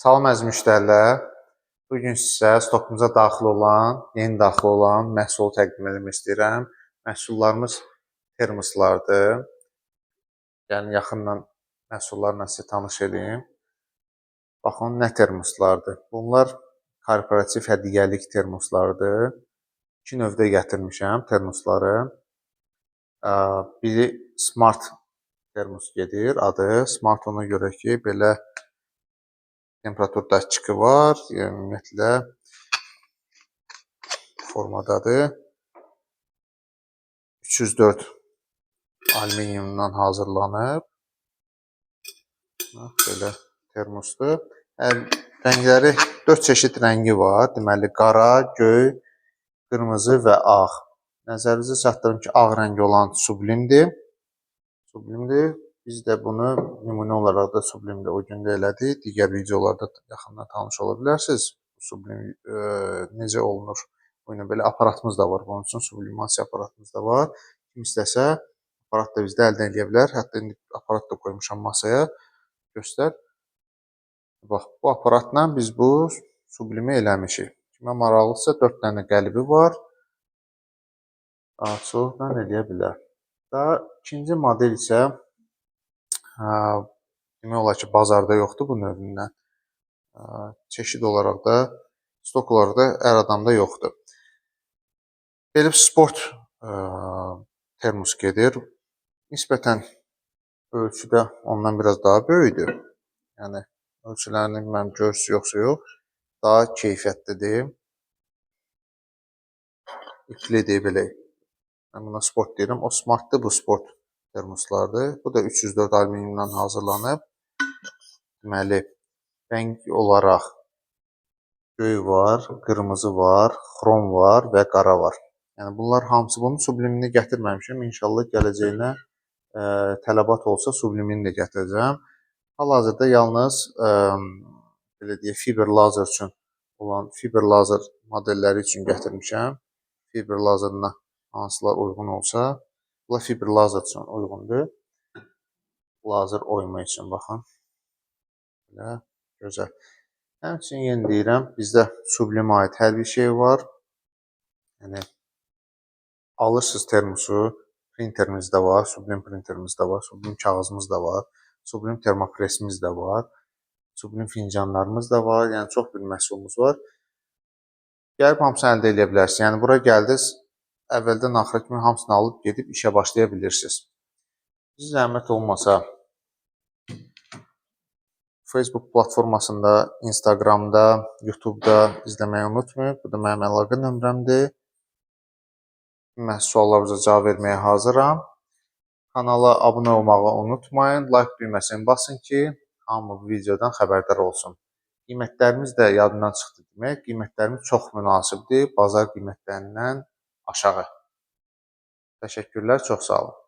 Salam əziz müştərilər. Bugün sizə stokumuza yeni daxil olan məhsulu təqdim etmək istəyirəm. Məhsullarımız termoslardır. Yəni yaxından məhsullarla sizə tanış edeyim. Baxın, nə termoslardır. Bunlar korporativ hədiyyəlik termoslardır. İki növdə gətirmişəm termosları. Biri Smart termos gedir adı. Smart ona görə ki, belə temperatur datçiki var. Yəni ümumiyyətlə formadadır. 304 alüminiumdan hazırlanıb. Belə termosdur. Rəngləri 4 çeşid rəngi var. Deməli qara, göy, qırmızı və ağ. Nəzərinizə çatdırım ki, ağ rəngi olan sublimdir. Biz də bunu nümunə olaraq da sublimdə o gündə elədik. Digər videolarda yaxından tanış ola bilərsiniz. Sublim necə olunur? Oyuna belə aparatımız da var. Bunun üçün sublimasiya aparatımız da var. Kim istəsə aparat da bizdə əldən edə bilər. Hətta indi aparat da qoymuşam masaya. Göstər. Bax, bu aparatla biz bu sublimi eləmişik. Kimə maraqlısa 4 dənə qəlbi var. Çoxla eləyə bilər. Daha ikinci model isə demək olar ki, bazarda yoxdur bu növündən. Çeşid olaraq da, stok olaraq da hər adamda yoxdur. Belə sport termos gedir. Nisbətən ölçüdə ondan biraz daha böyükdür. Yəni ölçülərini bilməm görürsünüz yoxsa yox. Daha keyfiyyətlidir. İkilidir belə. Mən buna sport deyirəm. O smartdır, bu sport termoslardır. Bu da 304 alüminiumdan hazırlanıb. Deməli, rəng olaraq göy var, qırmızı var, xrom var və qara var. Yəni bunlar hamısı, bunun sublimini gətirməmişəm. İnşallah gələcəyinə tələbat olsa sublimini də gətirəcəm. Hal-hazırda yalnız belə deyək, fiber lazer üçün olan fiber lazer modelləri üçün gətirmişəm. Fiber lazerına hansılar uyğun olsa, bunlar fiber lazer üçün uyğundur. Lazer oyma üçün baxın. Belə gözəl. Həmçinin yenə deyirəm, bizdə sublimə aid hər bir şey var. Yəni alırsınız termosu, printerimiz də var, sublim printerimiz də var, sublim kağızımız da var, sublim termopresimiz də var, sublim fincanlarımız da var. Yəni çox bir məhsulumuz var. Gəlib hamısını əldə edə bilərsiniz. Yəni bura gəldiniz, əvvəldən axıra kimi hamısını alıb gedib işə başlaya bilirsiniz. Siz zəhmət olmasa Facebook platformasında, Instagramda, YouTube'da izləməyi unutmayın. Bu da mənim əlaqə nömrəmdir. Mən suallarınıza cavab verməyə hazıram. Kanala abunə olmağı unutmayın. Like düyməsini basın ki, hamı bu videodan xəbərdar olsun. Qiymətlərimiz də yadından çıxdı demək. Qiymətlərimiz çox münasibdir. Bazar qiymətlərindən aşağı. Təşəkkürlər, çox sağ olun.